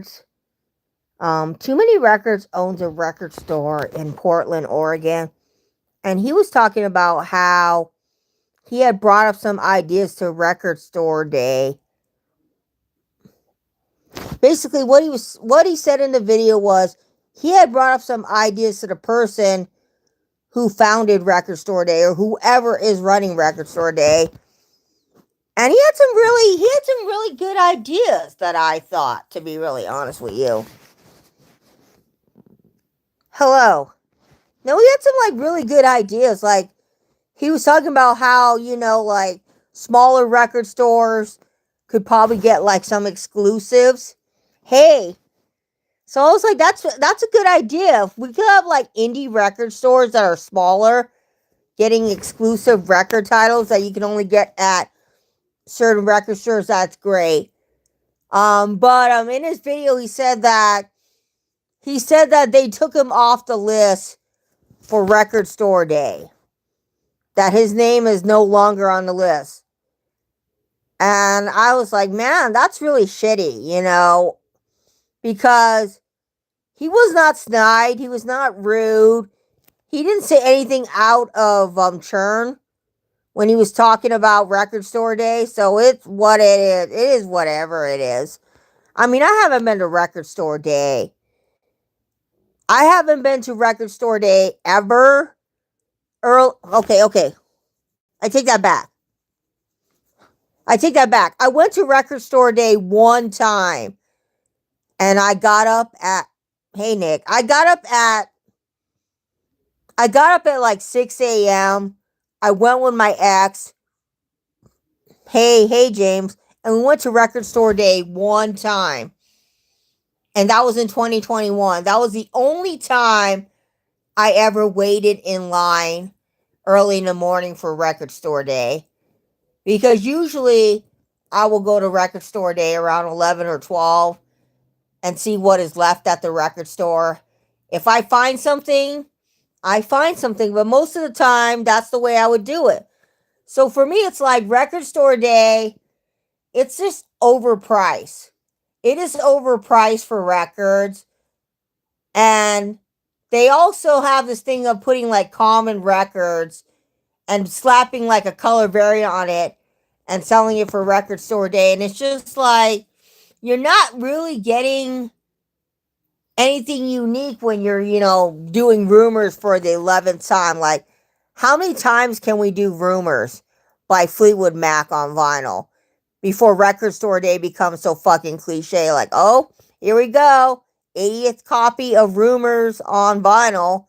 Too Many Records owns a record store in Portland, Oregon. And he was talking about how he had brought up some ideas to record store day. Basically, what he said in the video was he had brought up some ideas to the person who founded Record Store Day or whoever is running Record Store Day. And he had some really good ideas that I thought, to be really honest with you. Hello. No, he had some like really good ideas. Like he was talking about how, like smaller record stores could probably get like some exclusives. Hey, so I was like, that's a good idea. If we could have like indie record stores that are smaller, getting exclusive record titles that you can only get at certain record stores, that's great. But in his video he said that they took him off the list for Record Store Day. That his name is no longer on the list. And I was like, man, that's really shitty, because he was not snide, he was not rude, he didn't say anything out of churn when he was talking about Record Store Day. So it's what it is. It is whatever it is. I mean, I haven't been to Record Store Day. I haven't been to Record Store Day ever. Okay. I take that back. I went to Record Store Day one time. And I got up at, hey Nick, I got up at like 6 a.m. I went with my ex. Hey James. And we went to Record Store Day one time. And that was in 2021. That was the only time I ever waited in line early in the morning for Record Store Day. Because usually I will go to Record Store Day around 11 or 12 and see what is left at the record store. If I find something, I find something. But most of the time, that's the way I would do it. So for me, it's like Record Store Day, it's just overpriced. It is overpriced for records. And they also have this thing of putting like common records and slapping like a color variant on it and selling it for Record Store Day. And it's just like, you're not really getting anything unique when you're, doing Rumors for the 11th time. Like, how many times can we do Rumors by Fleetwood Mac on vinyl before Record Store Day becomes so fucking cliche? Like, oh, here we go. 80th copy of Rumors on vinyl.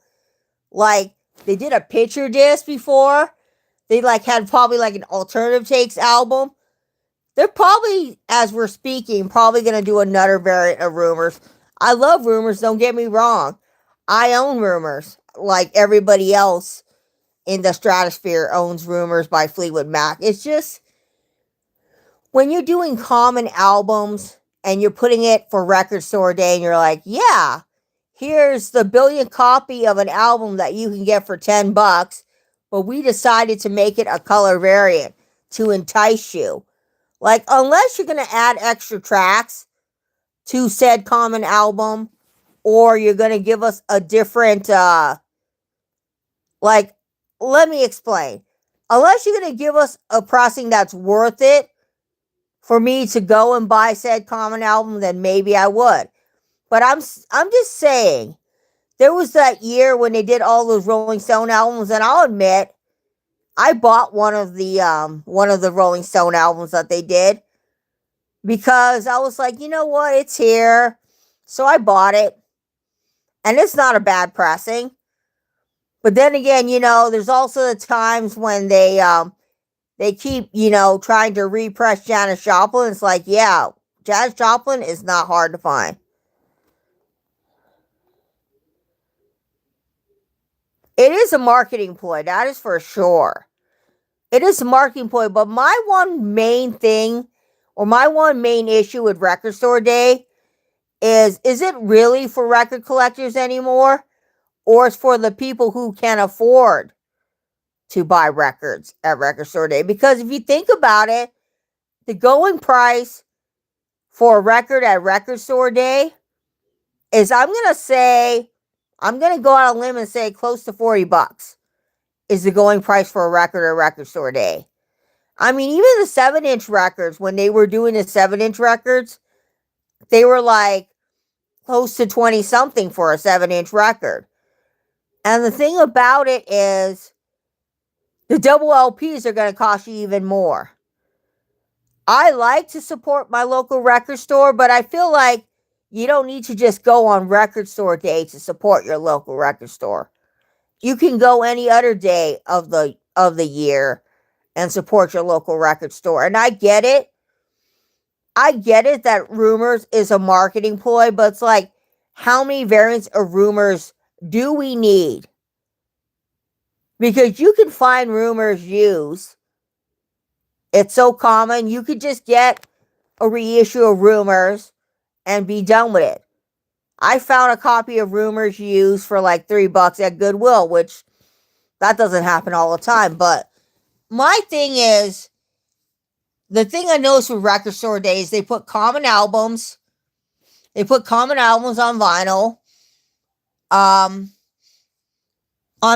Like, they did a picture disc before. They like had probably like an alternative takes album. They're probably, as we're speaking, probably going to do another variant of Rumors. I love Rumors, don't get me wrong. I own Rumors, like everybody else in the stratosphere owns Rumors by Fleetwood Mac. It's just, when you're doing common albums and you're putting it for Record Store Day and you're like, yeah, here's the billionth copy of an album that you can get for $10, but we decided to make it a color variant to entice you. Like, unless you're going to add extra tracks to said common album, or you're going to give us a different, like, let me explain. Unless you're going to give us a pricing that's worth it for me to go and buy said common album, then maybe I would. But I'm just saying, there was that year when they did all those Rolling Stone albums, and I'll admit, I bought one of the Rolling Stone albums that they did because I was like, you know what, it's here. So I bought it. And it's not a bad pressing. But then again, there's also the times when they keep, trying to repress Janis Joplin. It's like, yeah, Janis Joplin is not hard to find. It is a marketing ploy, that is for sure. It is a marketing ploy, but my one main thing, or my one main issue with Record Store Day is it really for record collectors anymore? Or it's for the people who can afford to buy records at Record Store Day? Because if you think about it, the going price for a record at record store day is I'm gonna go out on a limb and say close to $40 is the going price for a record at record store day. I mean, even the 7-inch records, when they were doing the 7-inch records, they were like close to 20 something for a 7-inch record. And the thing about it is the double LPs are going to cost you even more. I like to support my local record store, but I feel like you don't need to just go on record store day to support your local record store. You can go any other day of the year and support your local record store. And I get it. I get it that Rumors is a marketing ploy, but it's like, how many variants of Rumors do we need? Because you can find Rumors used. It's so common. You could just get a reissue of Rumors and be done with it. I found a copy of Rumors used for like $3 at Goodwill, which that doesn't happen all the time. But my thing is, the thing I noticed with record store days, they put common albums. They put common albums on vinyl. I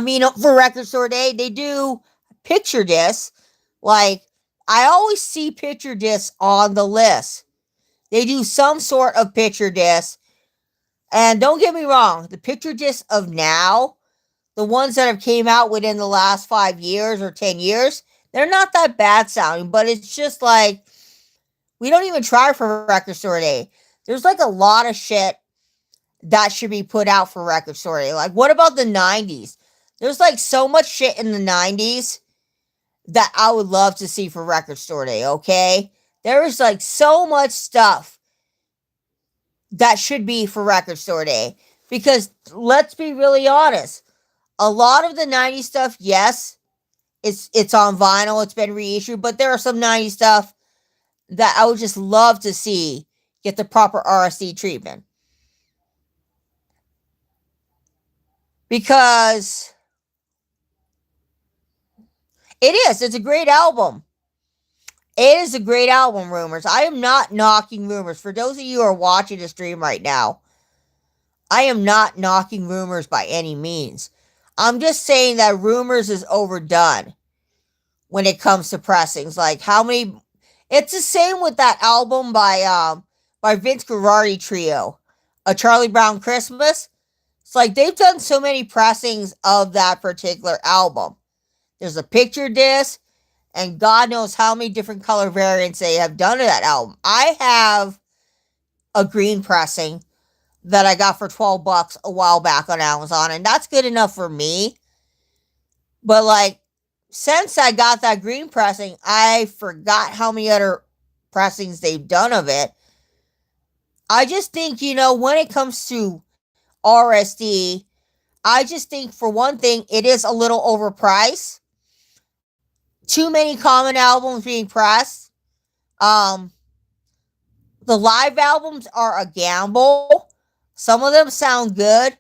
mean, for record store day, they do picture discs. Like, I always see picture discs on the list. They do some sort of picture disc. And don't get me wrong, the picture discs of now, the ones that have came out within the last 5 years or 10 years, they're not that bad sounding, but it's just like, we don't even try for record store day. There's like a lot of shit that should be put out for record store day. Like, what about the 90s? There's like so much shit in the 90s that I would love to see for record store day, okay? There is like so much stuff that should be for record store day. Because let's be really honest, a lot of the 90s stuff, yes, it's on vinyl, it's been reissued, but there are some 90s stuff that I would just love to see get the proper RSD treatment. Because it's a great album. It is a great album, Rumors. I am not knocking Rumors. For those of you who are watching the stream right now, I am not knocking Rumors by any means. I'm just saying that Rumors is overdone when it comes to pressings. Like, how many... It's the same with that album by Vince Guaraldi Trio, A Charlie Brown Christmas. It's like they've done so many pressings of that particular album. There's a picture disc, and God knows how many different color variants they have done to that album. I have a green pressing that I got for $12 a while back on Amazon, and that's good enough for me. But like, since I got that green pressing, I forgot how many other pressings they've done of it. I just think, when it comes to RSD, I just think, for one thing, it is a little overpriced. Too many common albums being pressed. The live albums are a gamble. Some of them sound good,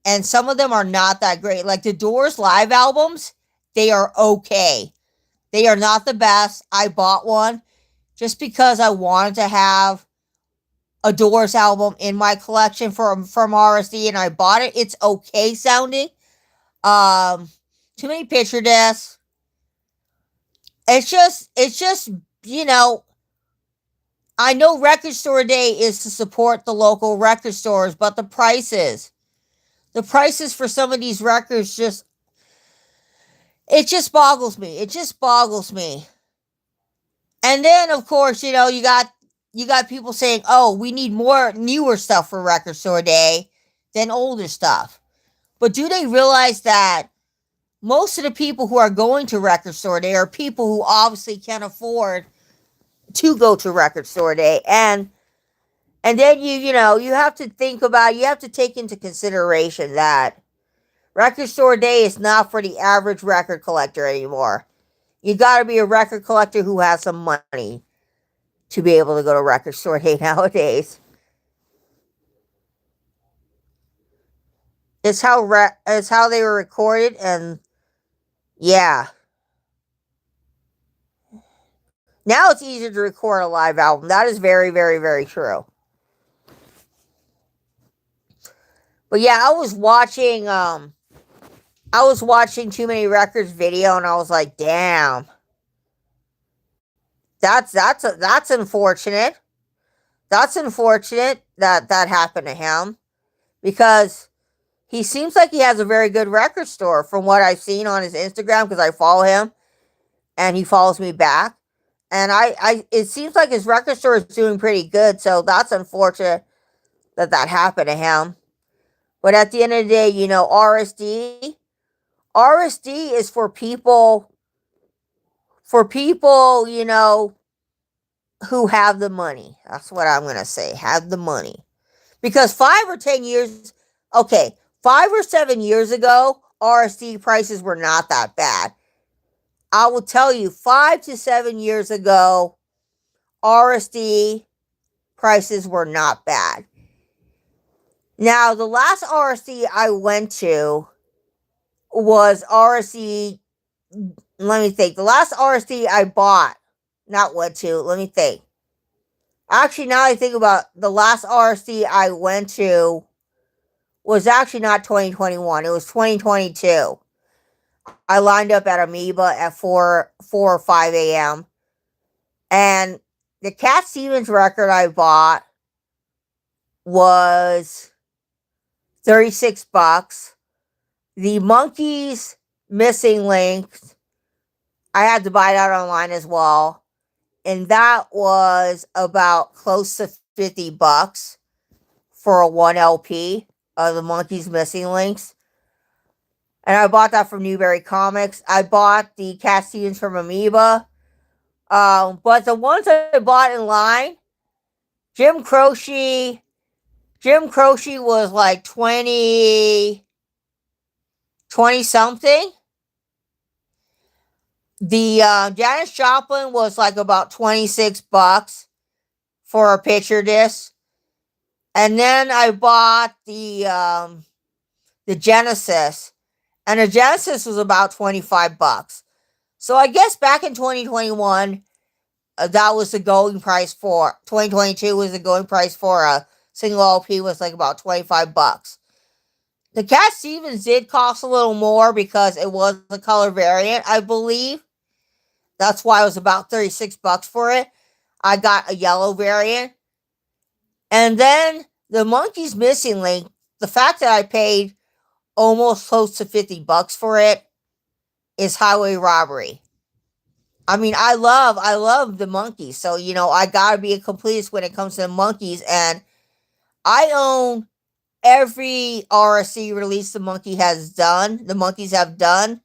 and some of them are not that great. Like the Doors live albums, they are okay. They are not the best. I bought one just because I wanted to have a Doors album in my collection from RSD, and I bought it. It's okay sounding. Too many picture discs. It's just, I know record store day is to support the local record stores, but the prices for some of these records it just boggles me. It just boggles me. And then, of course, you got people saying, oh, we need more newer stuff for record store day than older stuff. But do they realize that most of the people who are going to record store day are people who obviously can't afford to go to record store day, and then you have to think about, you have to take into consideration that record store day is not for the average record collector anymore. You got to be a record collector who has some money to be able to go to record store day nowadays. It's how they were recorded, and yeah. Now it's easier to record a live album. That is very, very, very true. But yeah, I was watching Too Many Records video, and I was like, damn, that's unfortunate. That's unfortunate that that happened to him, because he seems like he has a very good record store from what I've seen on his Instagram, because I follow him and he follows me back. And it seems like his record store is doing pretty good. So that's unfortunate that that happened to him. But at the end of the day, you know, RSD is for people, you know, who have the money. That's what I'm going to say. Have the money. Because 5 or 10 years, okay, 5 or 7 years ago, RSD prices were not that bad. I will tell you, 5 to 7 years ago, RSD prices were not bad. Now, the last RSD I went to was RSD. Let me think. The last RSD I bought, not went to, let me think. Actually, now I think about the last RSD I went to was actually not 2021. It was 2022. I lined up at Amoeba at 4 or 5 a.m. And the Cat Stevens record I bought was $36. The Monkeys Missing Links, I had to buy that online as well. And that was about close to $50 for a 1 LP of the Monkeys Missing Links. And I bought that from Newberry Comics. I bought the Cat Stevens from Amoeba. But the ones I bought in line, Jim Croce was like 20 something. The Janis Joplin was like about $26 for a picture disc. And then I bought the Genesis. And the Genesis was about $25. So I guess back in 2021, that was the going price for 2022 was the going price for a single LP was like about $25. The Cat Stevens did cost a little more because it was a color variant, I believe. That's why it was about $36 for it. I got a yellow variant. And then the Monkeys Missing Link, the fact that I paid almost close to $50 for it is highway robbery. I mean, I love the Monkeys. So, you know, I gotta be a completist when it comes to the Monkeys. And I own every RSC release the Monkeys have done,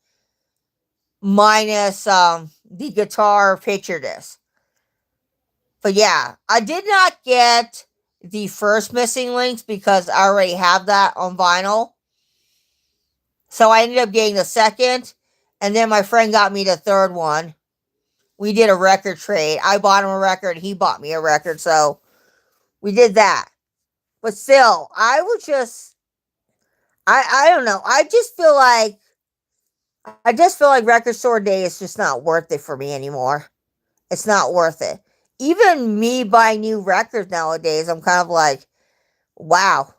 minus the guitar picture disc. But yeah, I did not get the first Missing Links because I already have that on vinyl. So I ended up getting the second, and then my friend got me the third one. We did a record trade. I bought him a record, he bought me a record, so we did that. But still, I don't know. I just feel like Record Store Day is just not worth it for me anymore. It's not worth it. Even me buying new records nowadays, I'm kind of like, wow,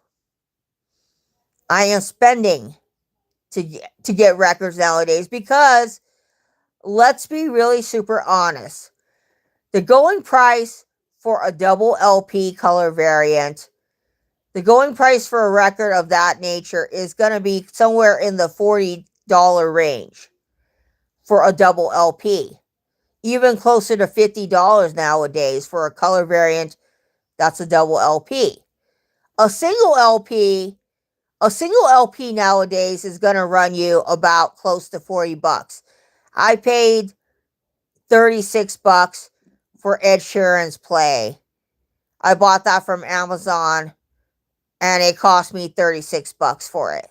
I am spending to get records nowadays, because let's be really super honest. The going price for a double LP color variant, the going price for a record of that nature is going to be somewhere in the $40 range for a double LP. Even closer to $50 nowadays for a color variant that's a double LP. A single LP nowadays is going to run you about close to $40. I paid $36 for Ed Sheeran's Play. I bought that from Amazon, and it cost me $36 for it.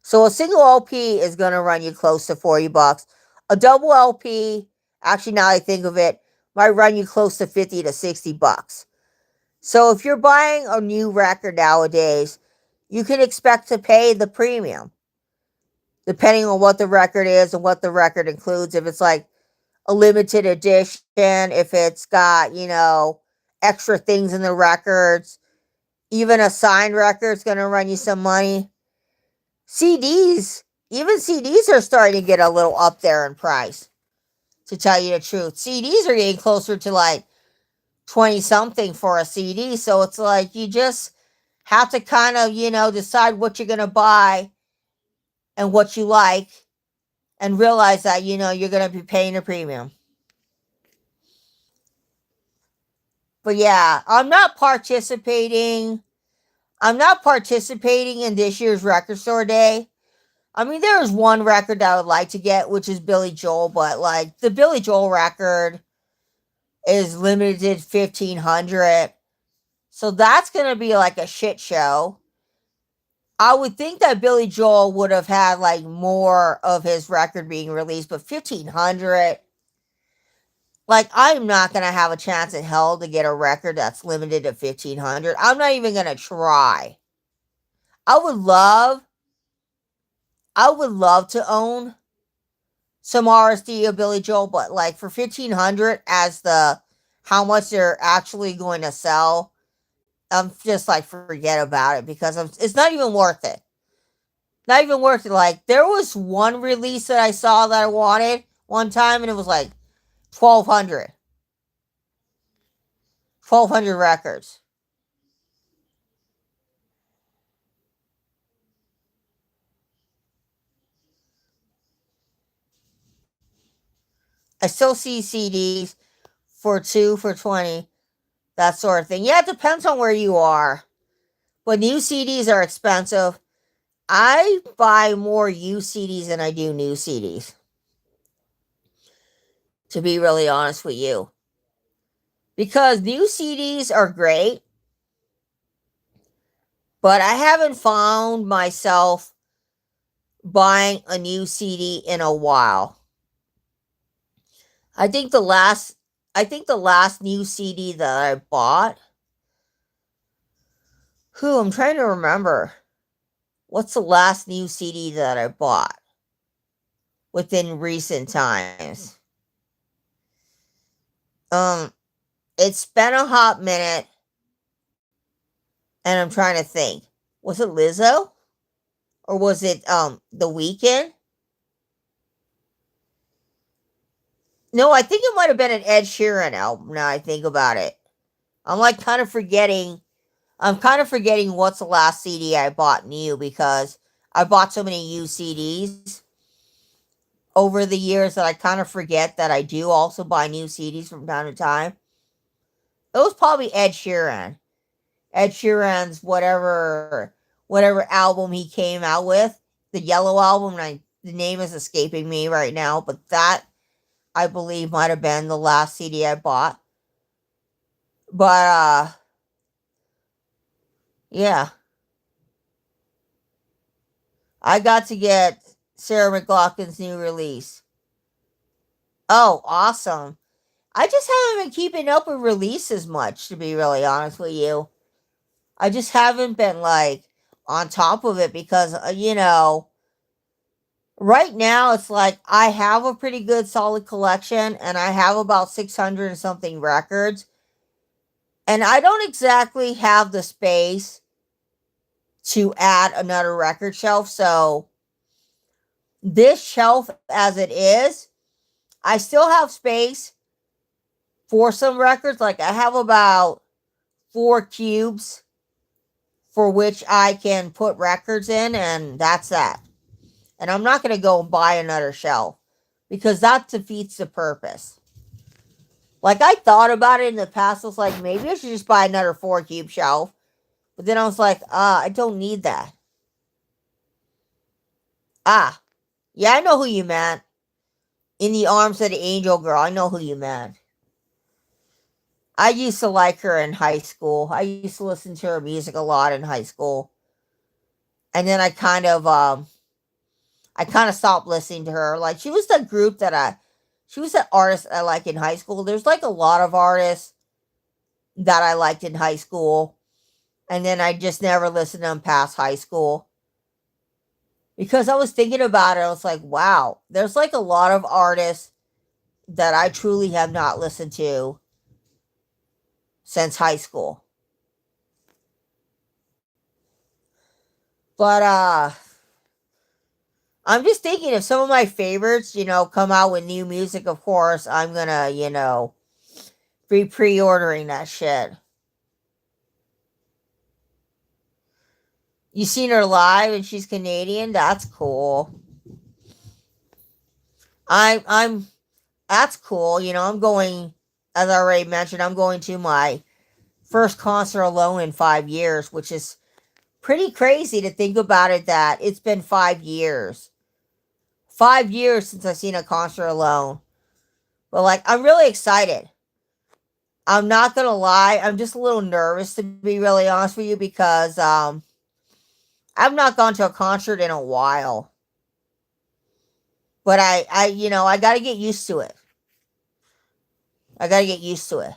So a single LP is going to run you close to $40. A double LP, actually now I think of it, might run you close to $50 to $60. So if you're buying a new record nowadays, you can expect to pay the premium, depending on what the record is and what the record includes. If it's like a limited edition, if it's got, extra things in the records. Even a signed record's going to run you some money. CDs, even CDs are starting to get a little up there in price, to tell you the truth. CDs are getting closer to like 20 something for a CD. So it's like you just have to kind of, decide what you're going to buy and what you like, and realize that, you're going to be paying a premium. But yeah, I'm not participating in this year's record store day. I mean, there is one record that I would like to get, which is Billy Joel, but like the Billy Joel record is limited 1,500. So that's going to be like a shit show. I would think that Billy Joel would have had like more of his record being released, but 1,500, like I'm not going to have a chance in hell to get a record that's limited to 1,500. I'm not even going to try. I would love to own some RSD of Billy Joel, but like for 1,500 as the how much they're actually going to sell, I'm just like forget about it, because it's not even worth it. Not even worth it. Like there was one release that I saw that I wanted one time, and it was like 1,200, 1,200 records. I still see CDs for 2 for 20, that sort of thing. Yeah, it depends on where you are. But new CDs are expensive. I buy more used CDs than I do new CDs, to be really honest with you. Because new CDs are great, but I haven't found myself buying a new CD in a while. I think the last new CD that I bought, I'm trying to remember. What's the last new CD that I bought within recent times? It's been a hot minute, and I'm trying to think. Was it Lizzo? Or was it The Weeknd? No, I think it might have been an Ed Sheeran album, now I think about it. I'm like kind of forgetting. I'm kind of forgetting what's the last CD I bought new, because I bought so many used CDs over the years that I kind of forget that I do also buy new CDs from time to time. It was probably Ed Sheeran. Ed Sheeran's whatever album he came out with, the Yellow album. The name is escaping me right now, but that I believe might have been the last CD I bought. But yeah, I got to get Sarah McLachlan's new release. Oh, awesome! I just haven't been keeping up with releases much, to be really honest with you. I just haven't been like on top of it, because right now it's like I have a pretty good solid collection, and I have about 600 and something records, and I don't exactly have the space to add another record shelf. So this shelf as it is, I still have space for some records. Like I have about 4 cubes for which I can put records in, and that's that. And I'm not going to go and buy another shelf, because that defeats the purpose. Like I thought about it in the past. I was like, maybe I should just buy another 4 cube shelf. But then I was like, I don't need that. Ah, yeah, I know who you meant. In the Arms of the Angel Girl, I know who you meant. I used to like her in high school. I used to listen to her music a lot in high school. And then I kind of stopped listening to her. Like she was the group she was that artist I like in high school. There's like a lot of artists that I liked in high school, and then I just never listened to them past high school, because I was thinking about it. I was like, wow, there's like a lot of artists that I truly have not listened to since high school. But I'm just thinking if some of my favorites, come out with new music, of course, I'm gonna, be pre-ordering that shit. You seen her live and she's Canadian? That's cool. I'm that's cool. I'm going, as I already mentioned, I'm going to my first concert alone in 5 years, which is pretty crazy to think about it that it's been 5 years. 5 years since I've seen a concert alone. But like I'm really excited. I'm not gonna lie, I'm just a little nervous to be really honest with you because I've not gone to a concert in a while. But I gotta get used to it. I gotta get used to it.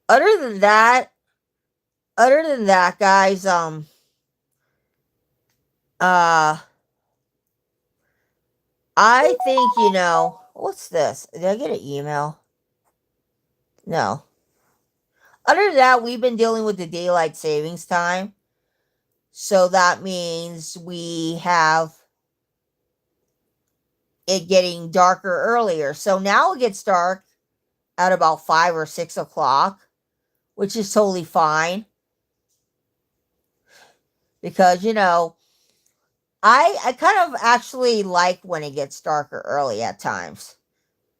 Other than that, guys, uh I think, what's this? Did I get an email? No. Other than that, we've been dealing with the daylight savings time. So that means we have it getting darker earlier. So now it gets dark at about 5 or 6 o'clock, which is totally fine because, I kind of actually like when it gets darker early at times.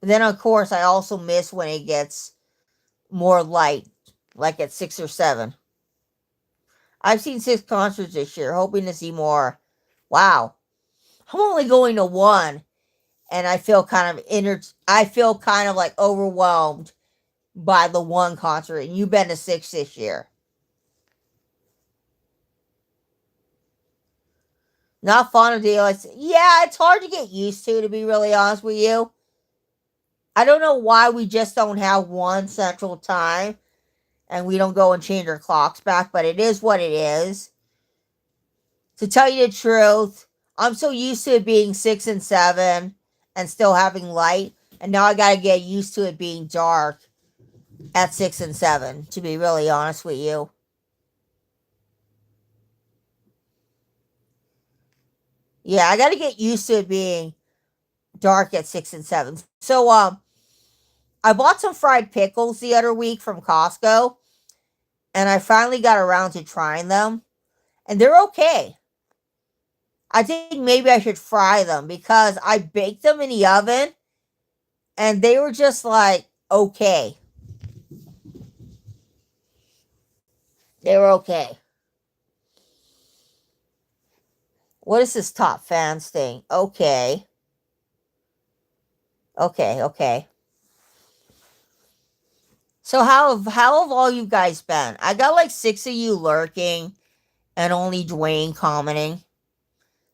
But then, of course, I also miss when it gets more light, like at 6 or 7. I've seen 6 concerts this year, hoping to see more. Wow, I'm only going to one, and I feel kind of like overwhelmed by the one concert. And you've been to 6 this year. Not fun of daylight. Yeah, it's hard to get used to be really honest with you. I don't know why we just don't have one central time and we don't go and change our clocks back, but it is what it is. To tell you the truth, I'm so used to it being 6 and 7 and still having light, and now I gotta get used to it being dark at 6 and 7, to be really honest with you. Yeah, I gotta get used to it being dark at 6 and 7. So I bought some fried pickles the other week from Costco, and I finally got around to trying them, and they're okay. I think maybe I should fry them because I baked them in the oven and they were just like okay. They were okay. What is this top fans thing? Okay. Okay, okay. So how have all you guys been? I got like 6 of you lurking and only Dwayne commenting.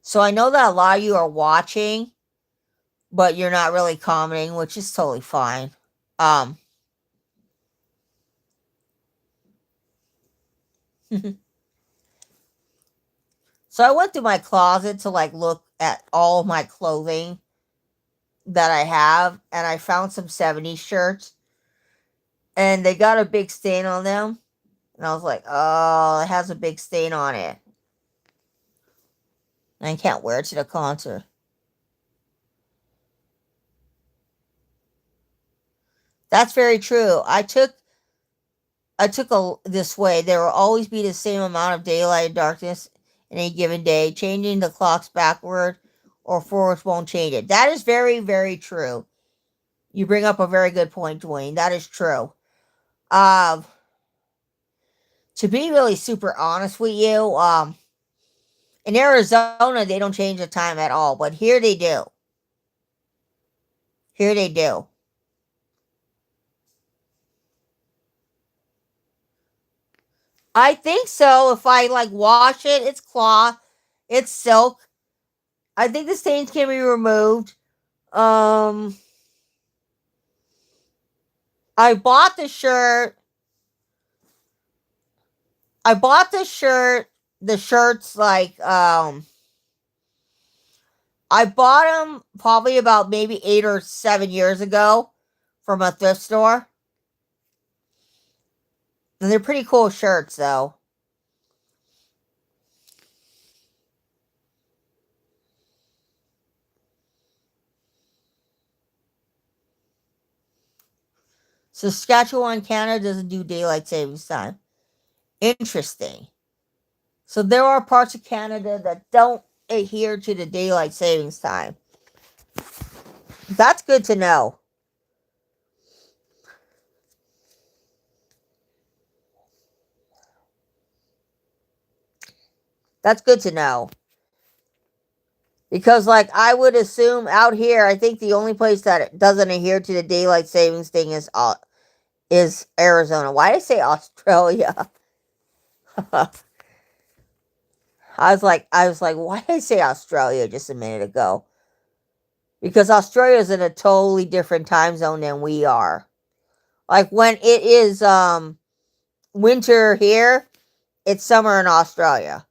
So I know that a lot of you are watching, but you're not really commenting, which is totally fine. Um so I went through my closet to like look at all of my clothing that I have, and I found some 70s shirts and they got a big stain on them. And I was like, oh, it has a big stain on it. And I can't wear it to the concert. That's very true. I took a this way. There will always be the same amount of daylight and darkness in a given day. Changing the clocks backward or forwards won't change it. That is very, very true. You bring up a very good point, Dwayne. That is true. Um, to be really super honest with you, in Arizona they don't change the time at all, but here they do. Here they do. I think so. If I like wash it, it's cloth, it's silk. I think the stains can be removed. Um, I bought the shirt. I bought the shirt the shirts like I bought them probably about maybe 8 or 7 years ago from a thrift store. And they're pretty cool shirts though. Saskatchewan, Canada doesn't do daylight savings time. Interesting. So there are parts of Canada that don't adhere to the daylight savings time. That's good to know. That's good to know. Because, like, I would assume out here, I think the only place that doesn't adhere to the daylight savings thing is Arizona. Why did I say Australia? I was like, why did I say Australia just a minute ago? Because Australia is in a totally different time zone than we are. Like when it is winter here, it's summer in Australia.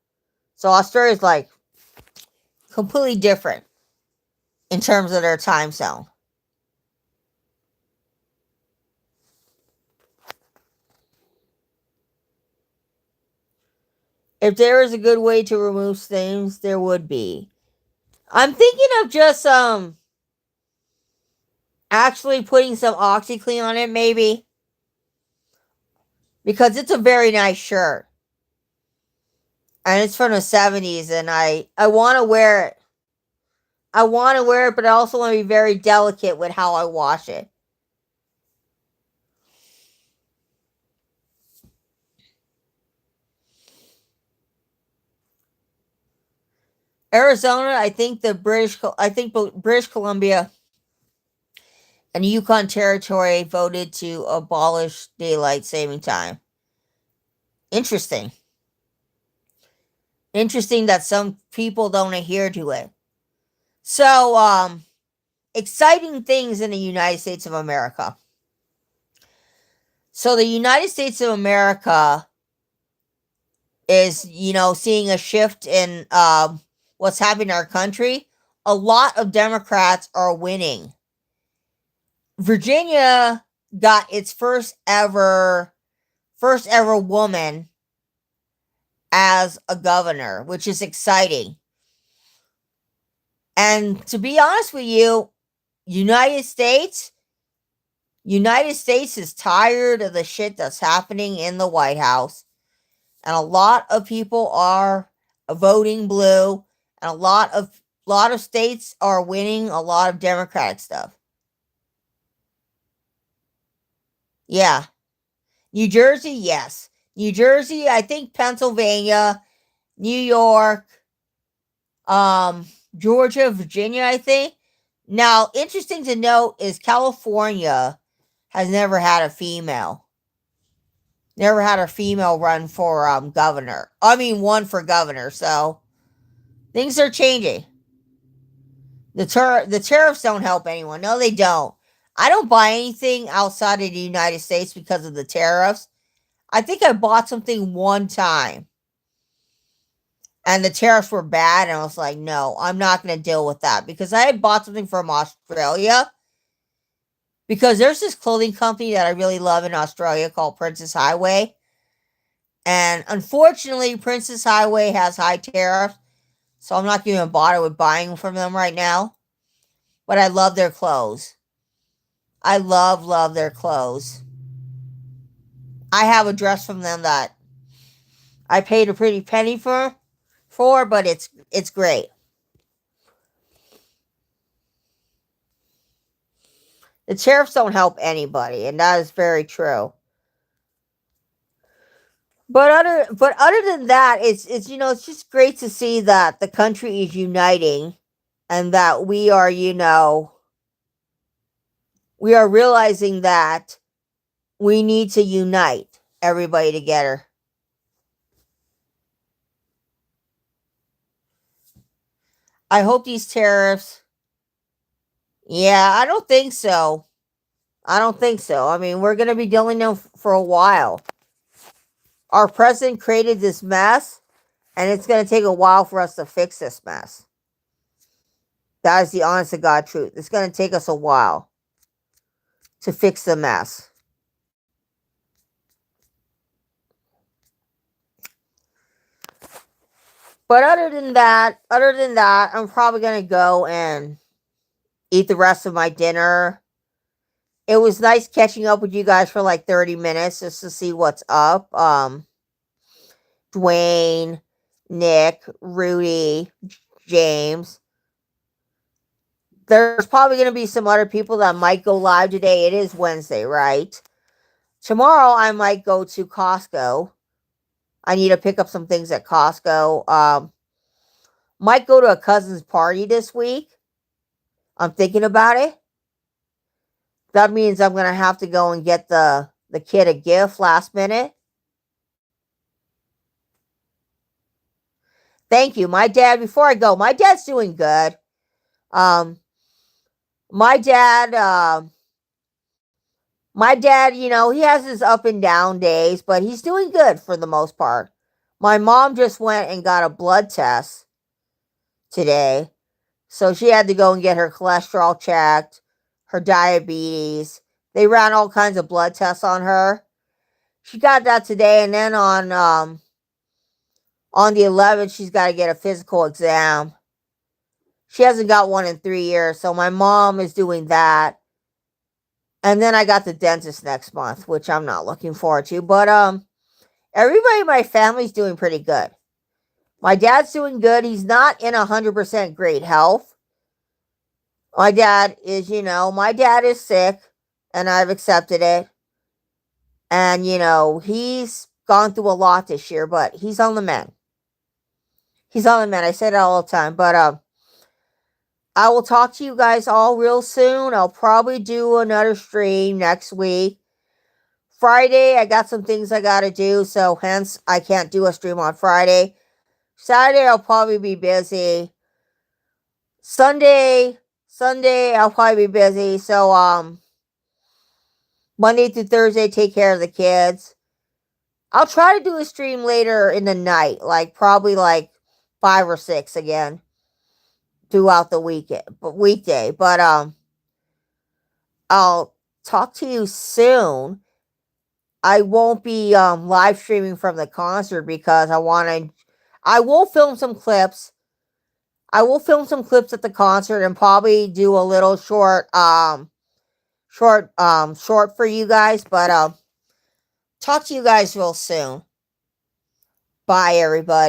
So Australia is like completely different in terms of their time zone. If there is a good way to remove stains, there would be. I'm thinking of just actually putting some OxyClean on it, maybe, because it's a very nice shirt and it's from the 70s, and I want to wear it. I want to wear it, but I also want to be very delicate with how I wash it. Arizona, I think British Columbia and Yukon Territory voted to abolish daylight saving time. Interesting. Interesting that some people don't adhere to it. So, exciting things in the United States of America. So, the United States of America is, seeing a shift in what's happening in our country. A lot of Democrats are winning. Virginia got its first ever woman as a governor, which is exciting. And to be honest with you, United States United States is tired of the shit that's happening in the White House. And a lot of people are voting blue, and a lot of states are winning a lot of Democratic stuff. Yeah. New Jersey, yes. New Jersey, I think Pennsylvania, New York, Georgia, Virginia, I think. Now, interesting to note is California has never had a female. Never had a female run for governor. I mean, one for governor. So things are changing. The tariffs don't help anyone. No, they don't. I don't buy anything outside of the United States because of the tariffs. I think I bought something one time and the tariffs were bad, and I was like, no, I'm not going to deal with that, because I had bought something from Australia, because there's this clothing company that I really love in Australia called Princess Highway. And unfortunately, Princess Highway has high tariffs, so I'm not even bother with buying from them right now. But I love their clothes. I love their clothes. I have a dress from them that I paid a pretty penny for, but it's great. The tariffs don't help anybody, and that is very true. But other than that, it's just great to see that the country is uniting, and that we are realizing that we need to unite everybody together. I hope these tariffs. Yeah, I don't think so. I don't think so. I mean, we're going to be dealing with them for a while. Our president created this mess, And it's going to take a while for us to fix this mess. That is the honest to God truth. It's going to take us a while to fix the mess. But other than that, I'm probably going to go and eat the rest of my dinner. It was nice catching up with you guys for like 30 minutes just to see what's up. Dwayne, Nick, Rudy, James. There's probably going to be some other people that might go live today. It is Wednesday, right? Tomorrow I might go to Costco. I need to pick up some things at Costco. Might go to a cousin's party this week. I'm thinking about it. That means I'm going to have to go and get the kid a gift last minute. Thank you. My dad, before I go, my dad's doing good. My dad, he has his up and down days, but he's doing good for the most part. My mom just went and got a blood test today. So she had to go and get her cholesterol checked, her diabetes. They ran all kinds of blood tests on her. She got that today, and then on the 11th, she's got to get a physical exam. She hasn't got one in 3 years, so my mom is doing that. And then I got the dentist next month, which I'm not looking forward to. But everybody in my family's doing pretty good. My dad's doing good. He's not in 100% great health. My dad is sick, and I've accepted it. And, he's gone through a lot this year, but he's on the mend. He's on the mend. I say that all the time. But I will talk to you guys all real soon. I'll probably do another stream next week. Friday, I got some things I got to do, so hence I can't do a stream on Friday. Saturday, I'll probably be busy. Sunday, I'll probably be busy. So, Monday through Thursday, take care of the kids. I'll try to do a stream later in the night, probably 5 or 6 again throughout the weekday. But I'll talk to you soon. I won't be live streaming from the concert because I will film some clips. I will film some clips at the concert and probably do a little short for you guys. But talk to you guys real soon. Bye, everybody.